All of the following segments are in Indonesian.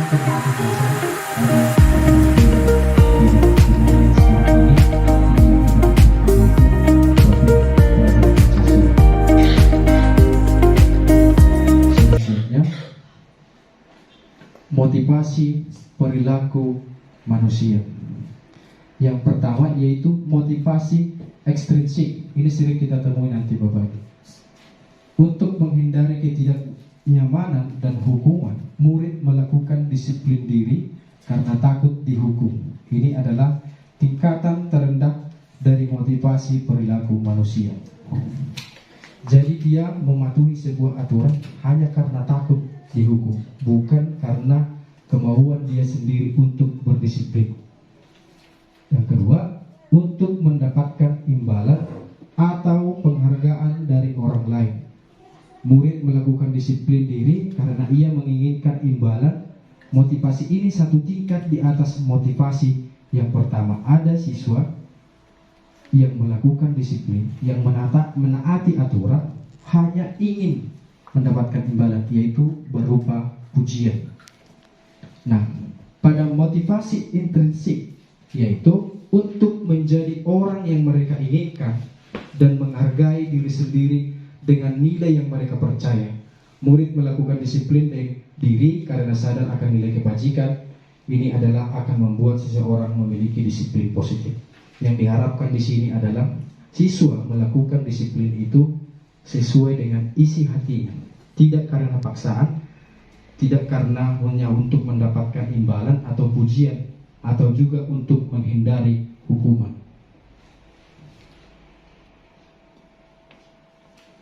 Motivasi perilaku manusia. Yang pertama yaitu motivasi ekstrinsik. Ini sering kita temui nanti Bapak Ibu. Untuk menghindari ketidaknyamanan dan hukuman, murid melakukan disiplin diri karena takut dihukum. Ini adalah tingkatan terendah dari motivasi perilaku manusia. Jadi dia mematuhi sebuah aturan hanya karena takut dihukum, bukan karena kemauan dia sendiri untuk berdisiplin. Yang kedua, untuk mendapatkan imbalan atau penghargaan dari orang lain. Murid melakukan disiplin diri karena ia menginginkan imbalan. Motivasi ini satu tingkat di atas motivasi yang pertama. Ada siswa yang melakukan disiplin, yang menaati aturan hanya ingin mendapatkan imbalan, yaitu berupa pujian. Nah, pada motivasi intrinsik, yaitu untuk menjadi orang yang mereka inginkan dan menghargai diri sendiri dengan nilai yang mereka percaya. Murid melakukan disiplin diri karena sadar akan nilai kebajikan. Ini adalah akan membuat seseorang memiliki disiplin positif. Yang diharapkan di sini adalah siswa melakukan disiplin itu sesuai dengan isi hatinya, tidak karena paksaan, tidak karena hanya untuk mendapatkan imbalan atau pujian, atau juga untuk menghindari hukuman.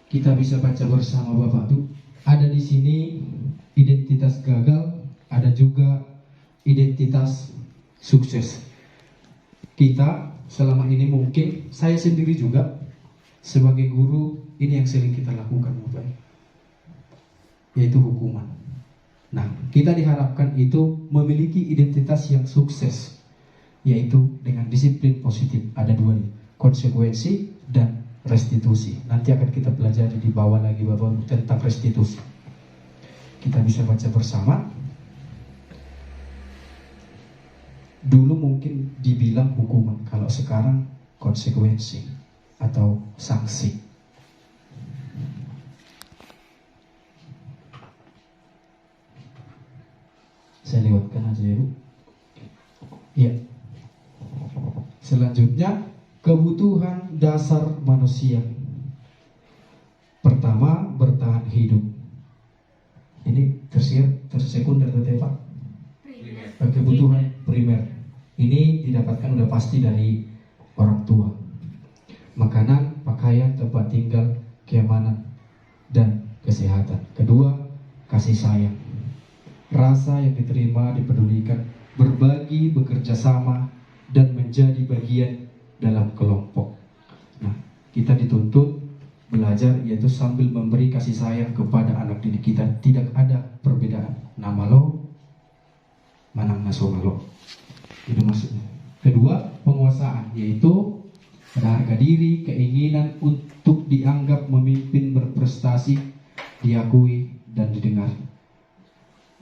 Kita bisa baca bersama Bapak Ibu. Ada di sini identitas gagal, ada juga identitas sukses. Kita selama ini mungkin, saya sendiri juga sebagai guru, ini yang sering kita lakukan Bapak, yaitu hukuman. Nah, kita diharapkan itu memiliki identitas yang sukses, yaitu dengan disiplin positif. Ada dua nih, konsekuensi dan restitusi. Nanti akan kita pelajari di bawah lagi Bapak tentang restitusi. Kita bisa baca bersama. Dulu mungkin dibilang hukuman, kalau sekarang konsekuensi atau sanksi. Saya lewatkan aja ya Bu. Ya. Selanjutnya, kebutuhan dasar manusia. Pertama, bertahan hidup. Ini tersekunder atau Pak? Kebutuhan primer. Ini didapatkan udah pasti dari orang tua. Makanan, pakaian, tempat tinggal, keamanan, dan kesehatan. Kedua, kasih sayang. Rasa yang diterima, dipedulikan, berbagi, bekerja sama, dan menjadi bagian dalam kelompok. Nah, kita dituntut belajar yaitu sambil memberi kasih sayang kepada anak didik kita. Tidak ada perbedaan. Nama lo, manang nasional lo. Itu maksudnya. Kedua, penguasaan, yaitu ada harga diri, keinginan untuk dianggap memimpin, berprestasi, diakui, dan didengar.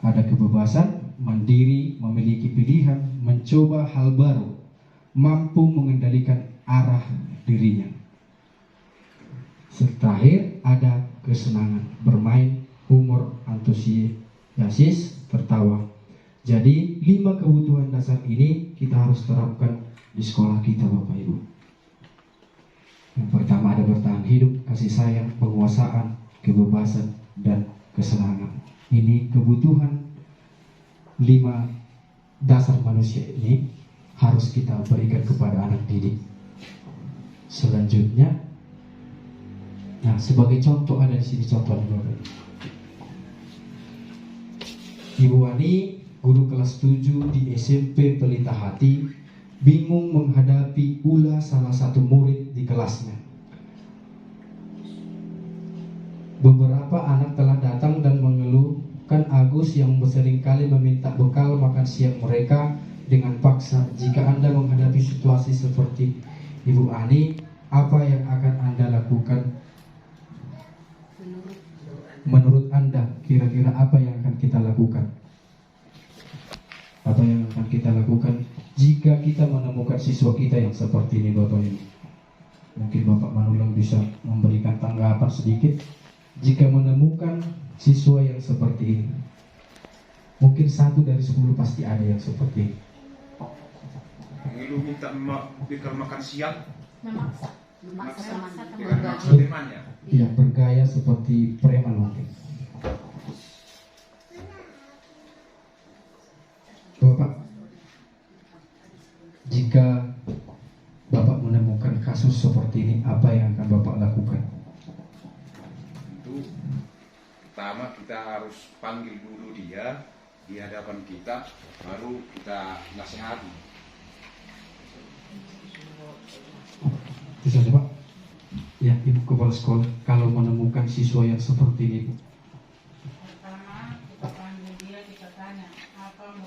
Ada kebebasan, mandiri, memiliki pilihan, mencoba hal baru, mampu mengendalikan arah dirinya. Terakhir, ada kesenangan, bermain, humor, antusiasis, tertawa. Jadi 5 kebutuhan dasar ini kita harus terapkan di sekolah kita Bapak Ibu. Yang pertama ada bertahan hidup, kasih sayang, penguasaan, kebebasan, dan kesenangan. Ini kebutuhan 5 dasar manusia ini harus kita berikan kepada anak didik. Selanjutnya, nah sebagai contoh ada di sini contohnya Bapak Ibu. Ibu Ani, guru kelas 7 di SMP Pelita Hati, bingung menghadapi ulah salah satu murid di kelasnya. Beberapa anak telah datang dan mengeluhkan Agus yang seringkali meminta bekal makan siang mereka dengan paksa. Jika Anda menghadapi situasi seperti Ibu Ani, apa yang akan Anda lakukan? Menurut Anda, kira-kira apa yang akan kita lakukan? Apa yang akan kita lakukan jika kita menemukan siswa kita yang seperti ini Bapak Ibu? Mungkin Bapak Manulang bisa memberikan tanggapan sedikit jika menemukan siswa yang seperti ini. Mungkin 1 dari 10 pasti ada yang seperti ini. Ngilu minta bekal makan siang, Memaksa dengan maksud temannya. Ya, bergaya seperti preman mungkin. Bapak, jika Bapak menemukan kasus seperti ini, apa yang akan Bapak lakukan? Tentu pertama kita harus panggil dulu dia di hadapan kita, baru kita nasihati. Bisa Pak? Ya, Ibu Kepala Sekolah, kalau menemukan siswa yang seperti ini, Bu. pertama kita panggil dia, kita tanya apa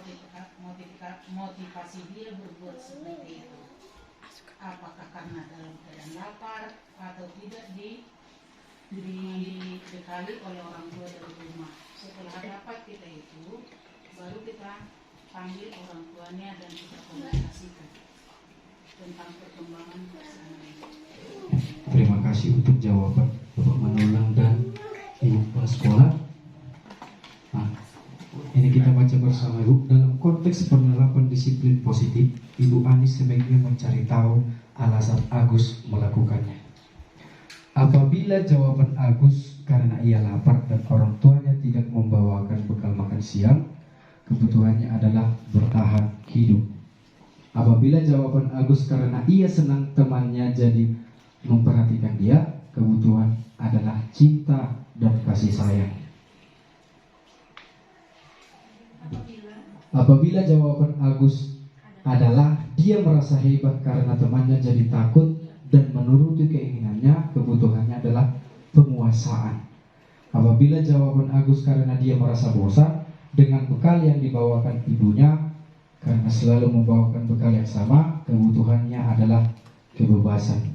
motivasi dia berbuat seperti itu. Apakah karena dalam keadaan lapar atau tidak dibekali oleh orang tua dari rumah. Setelah dapat kita itu, baru kita panggil orang tuanya dan kita komunikasikan tentang perkembangan bersama. Terima kasih untuk jawaban Bapak Manulang dan Ibu Kepala Sekolah. Nah, ini kita baca bersama Ibu. Dalam konteks penerapan disiplin positif, Ibu Anis sebaiknya mencari tahu alasan Agus melakukannya. Apabila jawaban Agus karena ia lapar dan orang tuanya tidak membawakan bekal makan siang, kebutuhannya adalah bertahan hidup. Apabila jawaban Agus karena ia senang temannya jadi memperhatikan dia, kebutuhan adalah cinta dan kasih sayang. Apabila jawaban Agus adalah dia merasa hebat karena temannya jadi takut dan menuruti keinginannya, kebutuhannya adalah penguasaan. Apabila jawaban Agus karena dia merasa bosan dengan bekal yang dibawakan ibunya, karena selalu membawakan bekal yang sama, kebutuhannya adalah kebebasan.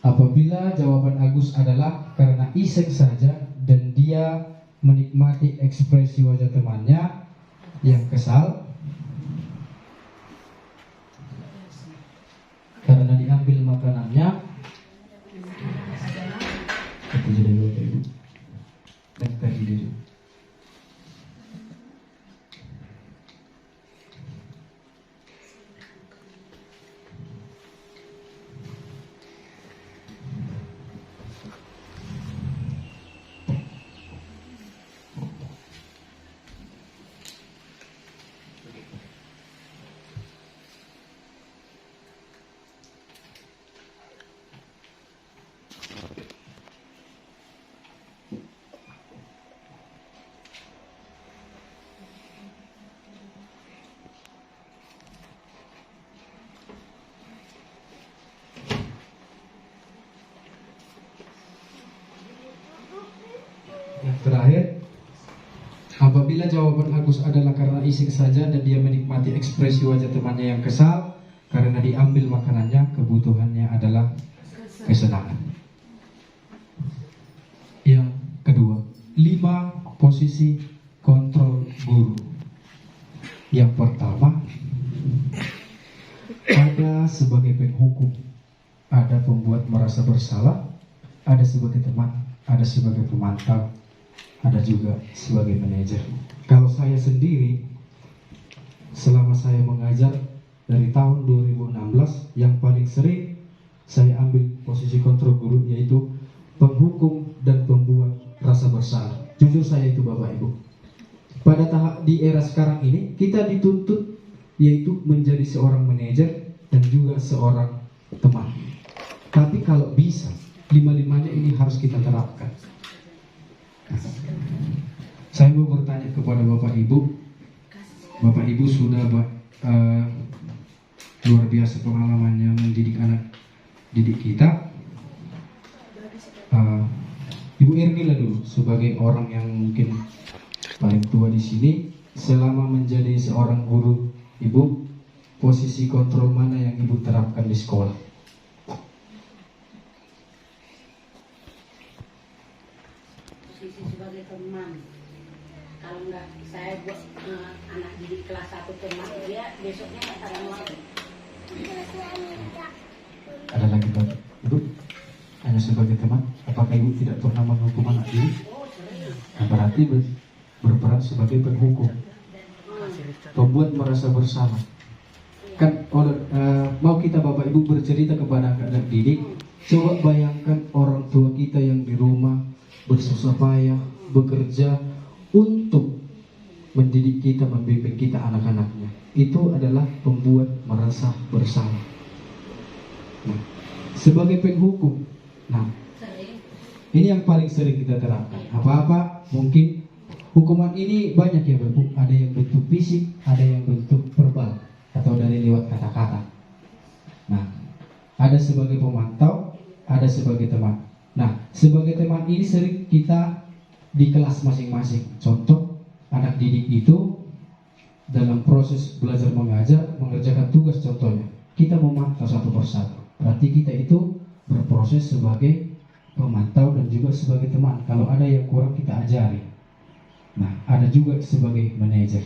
Apabila jawaban Agus adalah karena iseng saja dan dia menikmati ekspresi wajah temannya yang kesal karena diambil makanannya, itu jadi Bapak Ibu dan tadi diri. Yang terakhir, apabila jawaban Agus adalah karena iseng saja dan dia menikmati ekspresi wajah temannya yang kesal karena diambil makanannya, kebutuhannya adalah kesenangan. Yang kedua, 5 posisi kontrol guru. Yang pertama, ada sebagai penghukum, ada pembuat merasa bersalah, ada sebagai teman, ada sebagai pemantau, ada juga sebagai manajer. Kalau saya sendiri, selama saya mengajar dari tahun 2016, yang paling sering saya ambil posisi kontrol guru yaitu penghukum dan pembuat rasa bersalah. Jujur saya itu Bapak Ibu. Pada tahap di era sekarang ini kita dituntut yaitu menjadi seorang manajer dan juga seorang teman. Tapi kalau bisa 5-5-nya ini harus kita terapkan. Saya mau bertanya kepada Bapak Ibu. Bapak Ibu sudah luar biasa pengalamannya mendidik anak didik kita. Ibu Ermila dulu sebagai orang yang mungkin paling tua di sini, selama menjadi seorang guru, Ibu posisi kontrol mana yang Ibu terapkan di sekolah? Posisi sebagai teman. Kalau nggak saya buat anak didik kelas 1 teman, dia besoknya nggak tahu mau. Ada lagi Bapak Ibu? Hanya sebagai teman, apakah Ibu tidak pernah menghukum anak didik? Oh sering. Nah, berarti berperan sebagai penghukum, pembuat merasa bersalah. Kan mau kita Bapak Ibu bercerita kepada anak didik, coba bayangkan orang tua kita yang di rumah bersusah payah bekerja untuk mendidik kita, membimbing kita anak-anaknya. Itu adalah pembuat merasa bersalah. Nah, sebagai penghukum, nah Sering. ini yang paling sering kita terapkan. Apa-apa mungkin hukuman ini banyak ya Bapak. Ada yang bentuk fisik, ada yang bentuk verbal atau dari lewat kata-kata. Nah, ada sebagai pemantau, ada sebagai teman. Nah, sebagai teman ini sering kita di kelas masing-masing. Contoh, anak didik itu dalam proses belajar mengajar, mengerjakan tugas contohnya, kita memantau satu persatu. Berarti kita itu berproses sebagai pemantau dan juga sebagai teman. Kalau ada yang kurang kita ajari. Nah, ada juga sebagai manajer.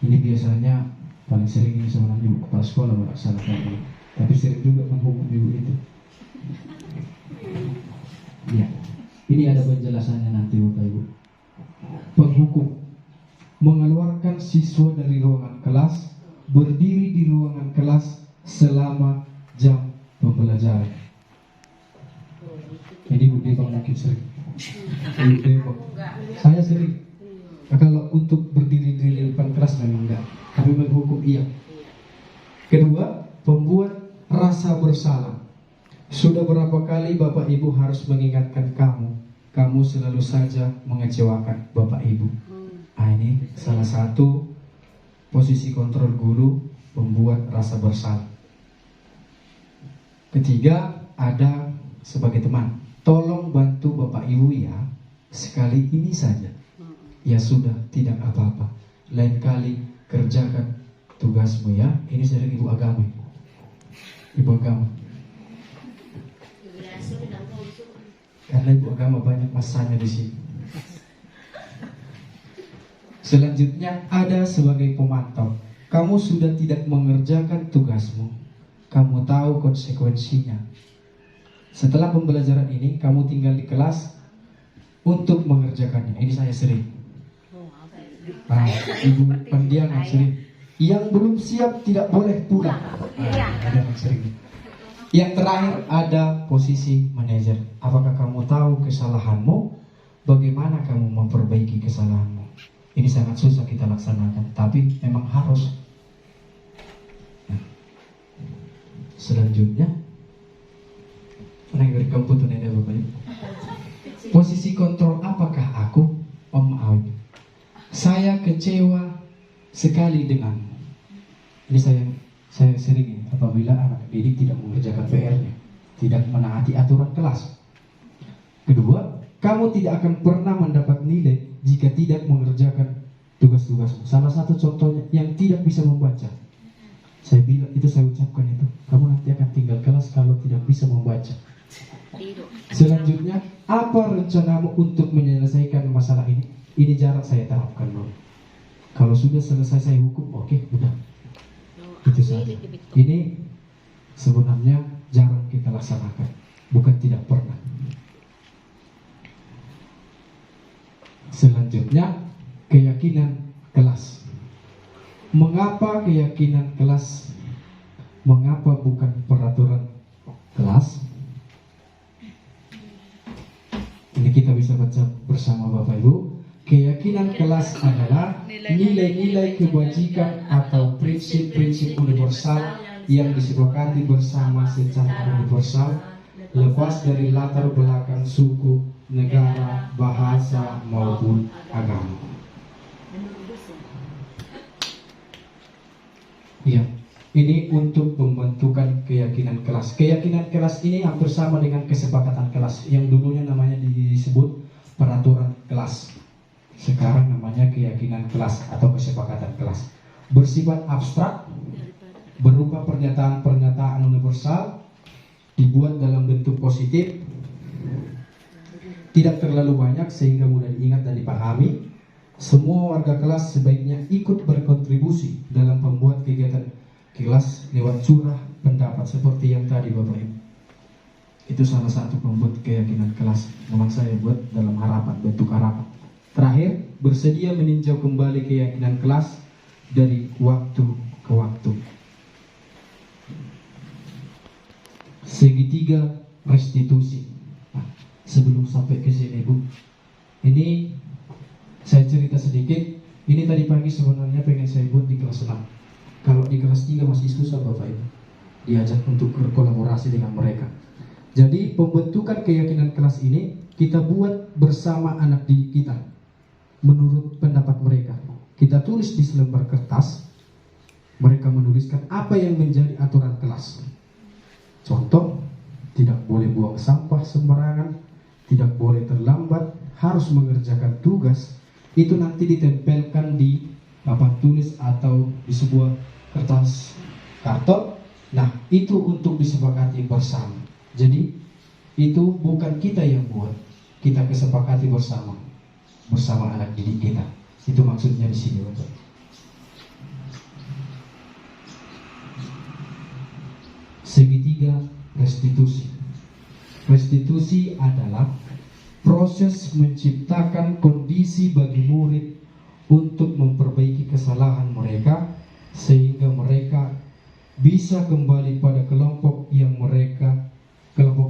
Ini biasanya paling sering ini sebenarnya ibu kepala sekolah melaksanakan ini. Tapi sering juga menghukum ibu itu. Ya, ini ada penjelasannya nanti Bapak Ibu. Penghukum mengeluarkan siswa dari ruangan kelas, berdiri di ruangan kelas selama jam pembelajaran. Jadi Bu Deva mungkin sering. Bu Deva, saya sering. Kalau untuk berdiri di depan kelas memang enggak, tapi menghukum iya. Kedua, pembuat rasa bersalah. Sudah berapa kali Bapak Ibu harus mengingatkan kamu selalu saja mengecewakan Bapak Ibu. Nah, ini salah satu posisi kontrol guru membuat rasa bersalah. Ketiga, ada sebagai teman. Tolong bantu Bapak Ibu ya, sekali ini saja. Ya sudah, tidak apa-apa. Lain kali kerjakan tugasmu ya. Ini sering ibu agama. Ibu agama. Karena ibu agama banyak masanya di sini. Selanjutnya ada sebagai pemantau. Kamu sudah tidak mengerjakan tugasmu. Kamu tahu konsekuensinya. Setelah pembelajaran ini, kamu tinggal di kelas untuk mengerjakannya. Ini saya sering. Ibu pendiam sering. Yang belum siap tidak boleh pulang. Ada yang sering. Yang terakhir ada posisi manajer. Apakah kamu tahu kesalahanmu? Bagaimana kamu memperbaiki kesalahanmu? Ini sangat susah kita laksanakan, tapi memang harus. Nah, selanjutnya, mana yang dari komputer ini Bapak Ibu? Posisi kontrol apakah aku? Om Awi. Saya kecewa sekali dengan. Ini saya sering ini, apabila anak didik tidak mengerjakan PR-nya, tidak menaati aturan kelas. Kedua, kamu tidak akan pernah mendapat nilai jika tidak mengerjakan tugas-tugasmu. Salah satu contohnya yang tidak bisa membaca. Saya bilang itu, saya ucapkan itu. Kamu nanti akan tinggal kelas kalau tidak bisa membaca. Selanjutnya, apa rencanamu untuk menyelesaikan masalah ini? Ini jarak saya terapkan dulu. Kalau sudah selesai saya hukum, oke, udah. Itu saja. Ini sebenarnya jarang kita laksanakan, bukan tidak pernah. Selanjutnya, keyakinan kelas. Mengapa keyakinan kelas? Mengapa bukan peraturan kelas? Ini kita bisa baca bersama Bapak Ibu. Keyakinan kelas adalah nilai-nilai kebajikan atau prinsip-prinsip universal yang disepakati bersama secara universal, lepas dari latar belakang suku, negara, bahasa, maupun agama. Ya, ini untuk pembentukan keyakinan kelas. Keyakinan kelas ini hampir sama dengan kesepakatan kelas yang dulunya namanya disebut peraturan kelas. Sekarang namanya keyakinan kelas atau kesepakatan kelas. Bersifat abstrak, berupa pernyataan-pernyataan universal, dibuat dalam bentuk positif, tidak terlalu banyak sehingga mudah diingat dan dipahami, Semua warga kelas sebaiknya ikut berkontribusi dalam membuat kegiatan kelas lewat curah pendapat seperti yang tadi Bapak Ibu. Itu salah satu pembuat keyakinan kelas. Memang saya buat dalam harapan, bentuk harapan. Terakhir, bersedia meninjau kembali keyakinan kelas dari waktu ke waktu. Segitiga restitusi. Nah, sebelum sampai ke sini Bu, ini saya cerita sedikit. Ini tadi pagi sebenarnya pengen saya buat di kelas 6. Kalau di kelas 3 masih susah Bapak Ibu diajak untuk berkolaborasi dengan mereka. Jadi pembentukan keyakinan kelas ini kita buat bersama anak didik kita menurut pendapat mereka. Kita tulis di selembar kertas. Mereka menuliskan apa yang menjadi aturan kelas. Contoh, tidak boleh buang sampah sembarangan, tidak boleh terlambat, harus mengerjakan tugas. Itu nanti ditempelkan di papan tulis atau di sebuah kertas karton. Nah, itu untuk disepakati bersama. Jadi, itu bukan kita yang buat, kita kesepakati bersama anak didik kita. Itu maksudnya di sini, Bapak. Segitiga restitusi. Restitusi adalah proses menciptakan kondisi bagi murid untuk memperbaiki kesalahan mereka sehingga mereka bisa kembali pada kelompok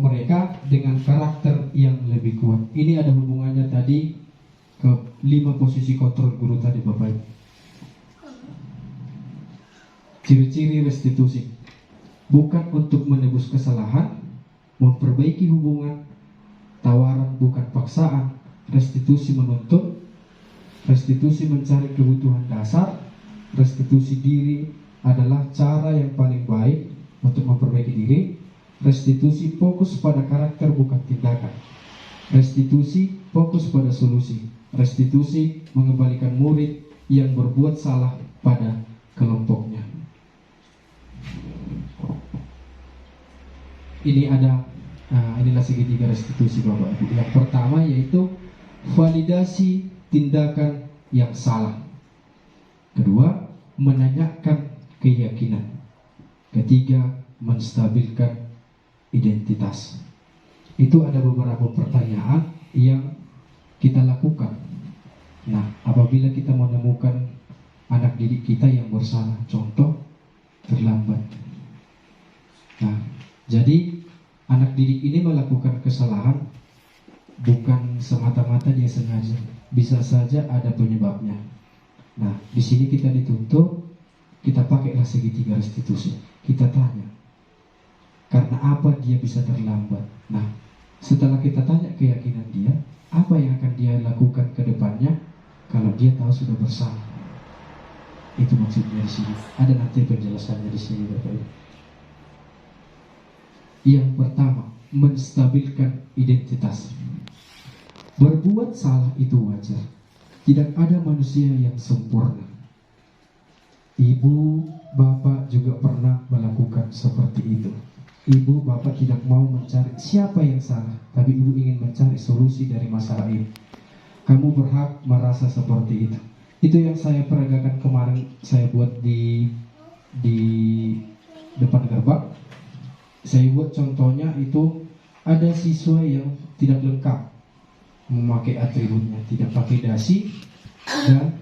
mereka dengan karakter yang lebih kuat. Ini ada hubungannya tadi ke 5 posisi kontrol guru tadi Bapak. Ciri-ciri restitusi bukan untuk menebus kesalahan, memperbaiki hubungan, tawaran bukan paksaan, restitusi menuntut, restitusi mencari kebutuhan dasar, restitusi diri adalah cara yang paling baik untuk memperbaiki diri, restitusi fokus pada karakter bukan tindakan, restitusi fokus pada solusi, restitusi mengembalikan murid yang berbuat salah pada kelompoknya. Inilah segitiga restitusi Bapak Ibu. Yang pertama yaitu validasi tindakan yang salah. Kedua, menanyakan keyakinan. Ketiga, menstabilkan identitas. Itu ada beberapa pertanyaan yang kita lakukan. Nah, apabila kita menemukan anak didik kita yang bersalah, contoh terlambat. Nah, jadi anak didik ini melakukan kesalahan bukan semata-mata dia sengaja, bisa saja ada penyebabnya. Nah, di sini kita dituntut, kita pakailah segitiga restitusi. Kita tanya, karena apa dia bisa terlambat? Nah, setelah kita tanya keyakinan dia, apa yang akan dia lakukan ke depannya kalau dia tahu sudah bersalah? Itu maksudnya di sini. Ada nanti penjelasannya di sini, Bapak Ibu. Yang pertama, menstabilkan identitas. Berbuat salah itu wajar. Tidak ada manusia yang sempurna. Ibu, bapak juga pernah melakukan seperti itu. Ibu, bapak tidak mau mencari siapa yang salah, tapi ibu ingin mencari solusi dari masalah ini. Kamu berhak merasa seperti itu. Itu yang saya peragakan kemarin, saya buat di depan gerbang. Saya buat contohnya itu ada siswa yang tidak lengkap memakai atributnya, tidak pakai dasi dan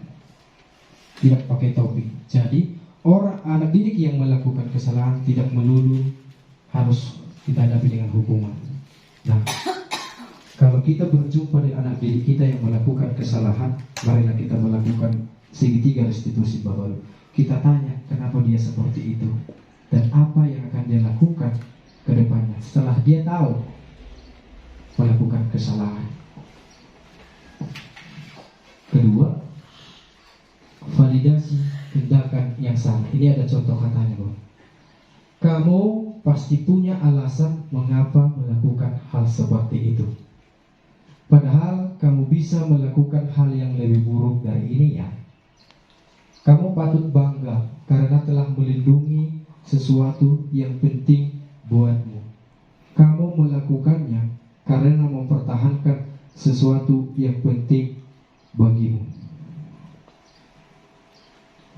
tidak pakai topi. Jadi anak didik yang melakukan kesalahan tidak melulu harus kita hadapi dengan hukuman. Nah, kalau kita berjumpa dengan anak didik kita yang melakukan kesalahan, marilah kita melakukan segitiga restitusi Bapak. Kita tanya kenapa dia seperti itu dan apa yang akan dia lakukan ke depannya setelah dia tahu melakukan kesalahan. Kedua, validasi tindakan yang salah. Ini ada contoh katanya, Bang. Kamu pasti punya alasan mengapa melakukan hal seperti itu. Padahal kamu bisa melakukan hal yang lebih buruk dari ini ya. Kamu patut bangga karena telah melindungi sesuatu yang penting buatmu. Kamu melakukannya karena mempertahankan sesuatu yang penting bagimu.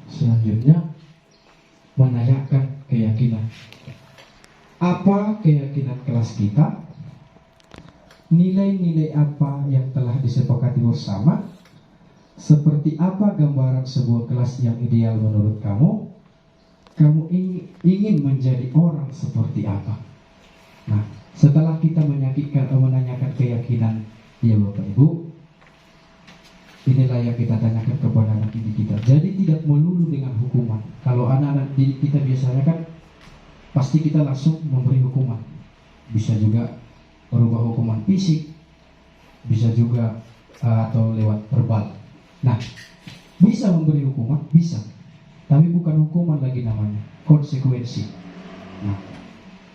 Selanjutnya menanyakan keyakinan. Apa keyakinan kelas kita? Nilai-nilai apa yang telah disepakati bersama? Seperti apa gambaran sebuah kelas yang ideal menurut kamu? Kamu ingin menjadi orang seperti apa? Nah, setelah kita menanyakan keyakinan, ya Bapak Ibu, inilah yang kita tanyakan kepada anak didik kita. Jadi tidak melulu dengan hukuman. Kalau anak-anak didik kita biasanya kan pasti kita langsung memberi hukuman. Bisa juga berubah hukuman fisik, bisa juga atau lewat verbal. Nah, bisa memberi hukuman, bisa. Tapi bukan hukuman lagi namanya, konsekuensi. Nah,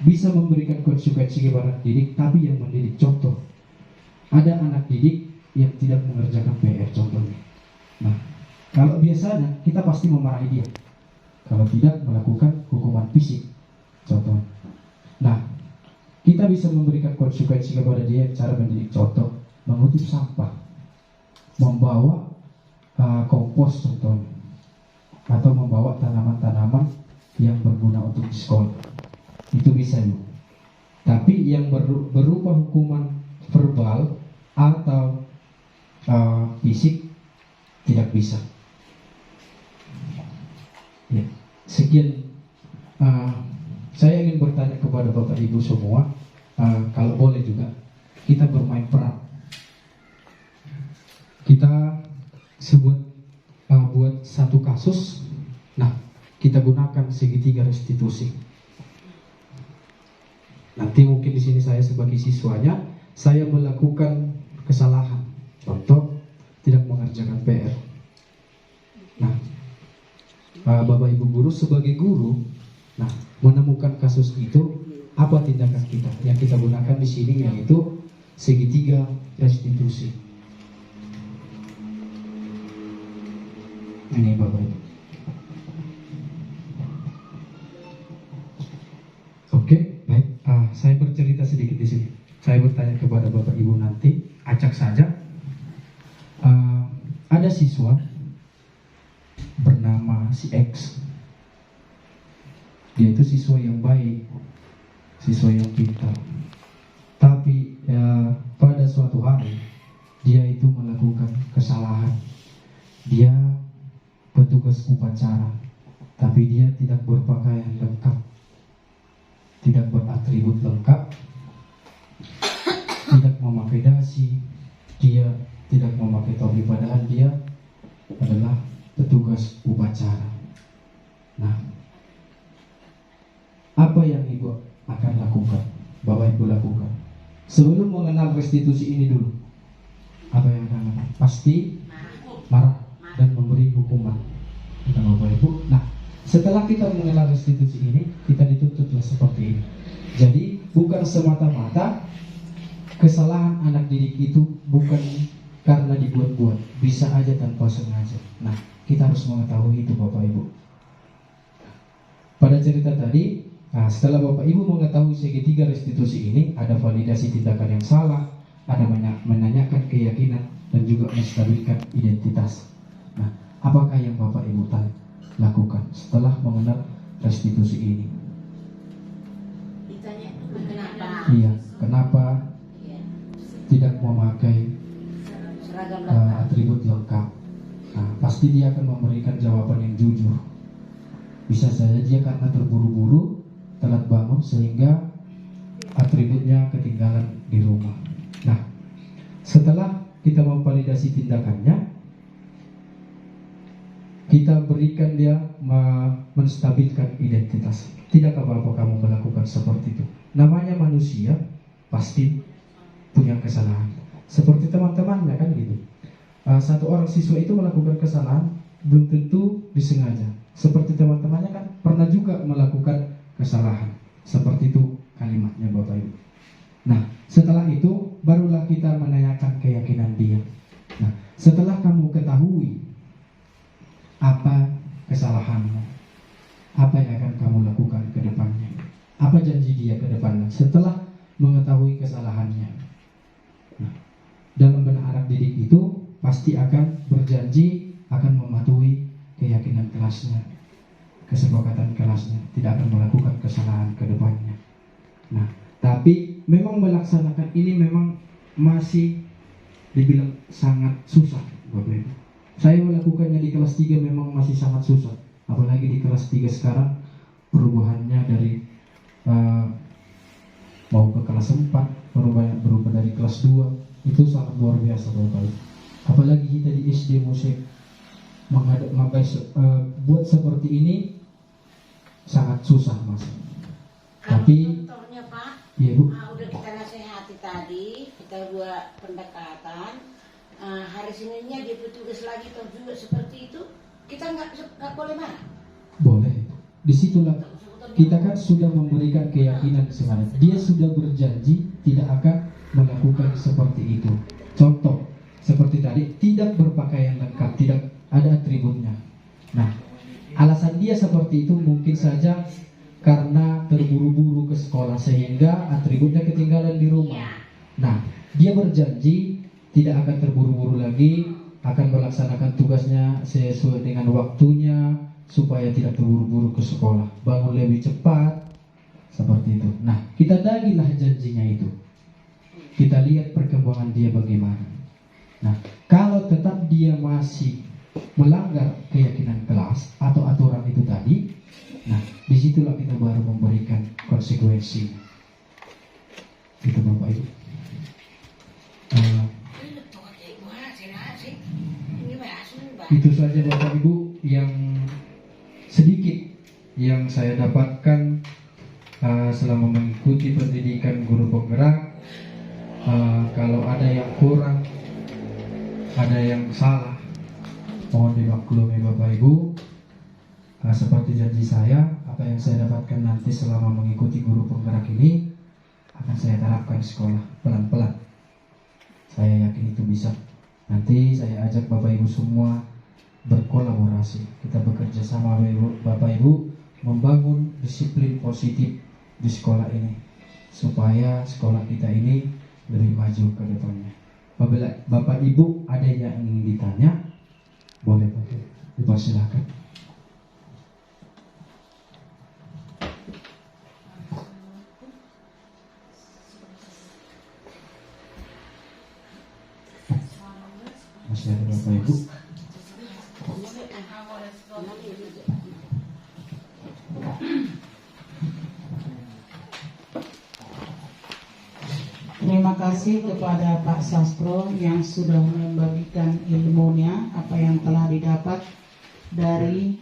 bisa memberikan konsekuensi kepada anak didik, tapi yang mendidik. Contoh, ada anak didik yang tidak mengerjakan PR contohnya. Nah, kalau biasanya kita pasti memarahi dia kalau tidak melakukan hukuman fisik contoh. Nah, kita bisa memberikan konsekuensi kepada dia cara mendidik. Contoh, mengutip sampah, membawa kompos contohnya, atau membawa tanaman-tanaman yang berguna untuk di sekolah. Itu bisa yuk. Tapi yang berupa hukuman verbal atau fisik tidak bisa. Ya, sekian. Saya ingin bertanya kepada Bapak Ibu semua, kalau boleh juga kita bermain peran. Kita buat satu kasus. Nah, kita gunakan segitiga restitusi. Nanti mungkin di sini saya sebagai siswanya, saya melakukan kesalahan. Contoh, tidak mengerjakan PR. Nah, Bapak Ibu guru sebagai guru, nah, menemukan kasus itu, apa tindakan kita? Yang kita gunakan di sini yaitu segitiga restitusi. Ini Bapak Ibu. Oke, baik. Saya bercerita sedikit di sini. Saya bertanya kepada Bapak Ibu nanti, acak saja. Ada siswa bernama si X. Dia itu siswa yang baik, siswa yang pintar. Tapi pada suatu hari dia itu melakukan kesalahan. Dia petugas upacara, tapi dia tidak berpakaian lengkap, tidak beratribut lengkap, tidak memakai dasi, dia tidak memakai topi, padahal dia adalah petugas upacara. Nah, apa yang Ibu akan lakukan, Bapak Ibu lakukan sebelum mengenal restitusi ini dulu? Apa yang akan lakukan? Pasti marah dan memberi hukuman kepada Bapak Ibu. Nah, setelah kita mengenal restitusi ini, kita dituntutlah seperti ini. Jadi bukan semata-mata kesalahan anak didik itu bukan karena dibuat-buat, bisa aja tanpa sengaja. Nah, kita harus mengetahui itu Bapak Ibu. Pada cerita tadi, setelah Bapak Ibu mengetahui segitiga restitusi ini, ada validasi tindakan yang salah, ada menanyakan keyakinan, dan juga menstabilkan identitas. Nah, apakah yang Bapak Ibu lakukan setelah mengenal restitusi ini? Ditanya kenapa? Iya, kenapa tidak memakai Seragam atribut lengkap? Nah, pasti dia akan memberikan jawaban yang jujur. Bisa saja dia karena terburu-buru, telat bangun sehingga atributnya ketinggalan di rumah. Nah, setelah kita memvalidasi tindakannya, kita berikan dia menstabilkan identitas. Tidak apa-apa kamu melakukan seperti itu. Namanya manusia, pasti punya kesalahan. Seperti teman-temannya kan gitu. Satu orang siswa itu melakukan kesalahan, belum tentu disengaja. Seperti teman-temannya kan pernah juga melakukan kesalahan. Seperti itu kalimatnya Bapak Ibu. Nah, setelah itu barulah kita menanyakan keyakinan dia. Nah, setelah kamu ketahui apa kesalahanmu, apa yang akan kamu lakukan ke depannya, apa janji dia ke depannya setelah mengetahui kesalahannya. Nah, dalam benak anak didik itu pasti akan berjanji akan mematuhi keyakinan kelasnya, kesepakatan kelasnya, tidak akan melakukan kesalahan ke depannya. Nah, tapi memang melaksanakan ini memang masih dibilang sangat susah, Bapak Ibu. Saya melakukannya di kelas 3 memang masih sangat susah, apalagi di kelas 3 sekarang perubahannya dari mau ke kelas 4, berubah dari kelas 2, itu sangat luar biasa, Bapak Ibu. Apalagi kita di SD musik buat seperti ini sangat susah, Mas. Tapi contohnya Pak, ya Bu, udah kita nasihati tadi, kita buat pendekatan, hari Seninnya dia bertugas lagi atau juga seperti itu, kita nggak boleh marah. boleh. Disitulah kita kan sudah memberikan keyakinan sebenarnya. Dia sudah berjanji tidak akan melakukan seperti itu. Contoh seperti tadi, tidak berpakaian lengkap, tidak ada atributnya. Nah, alasan dia seperti itu mungkin saja karena terburu-buru ke sekolah sehingga atributnya ketinggalan di rumah. Nah, dia berjanji tidak akan terburu-buru lagi, akan melaksanakan tugasnya sesuai dengan waktunya supaya tidak terburu-buru ke sekolah, bangun lebih cepat, seperti itu. Nah, kita dagilah janjinya itu. Kita lihat perkembangan dia bagaimana. Nah, kalau tetap dia masih melanggar keyakinan kelas atau aturan itu tadi, nah disitulah kita baru memberikan konsekuensi. Itu Bapak Ibu. Itu saja Bapak Ibu yang sedikit yang saya dapatkan selama mengikuti pendidikan guru penggerak. Kalau ada yang kurang, ada yang salah, mohon dimaklumi Bapak Ibu. Seperti janji saya, apa yang saya dapatkan nanti selama mengikuti guru penggerak ini akan saya terapkan di sekolah pelan-pelan. Saya yakin itu bisa. Nanti saya ajak Bapak Ibu semua berkolaborasi. Kita bekerja sama Bapak Ibu membangun disiplin positif di sekolah ini supaya sekolah kita ini lebih maju ke depannya. Apabila Bapak Ibu ada yang ingin ditanya, boleh Bapak Ibu, dipersilakan. Masih ada Bapak Ibu? Terima kasih kepada Pak Sastro yang sudah membagikan ilmunya, apa yang telah didapat dari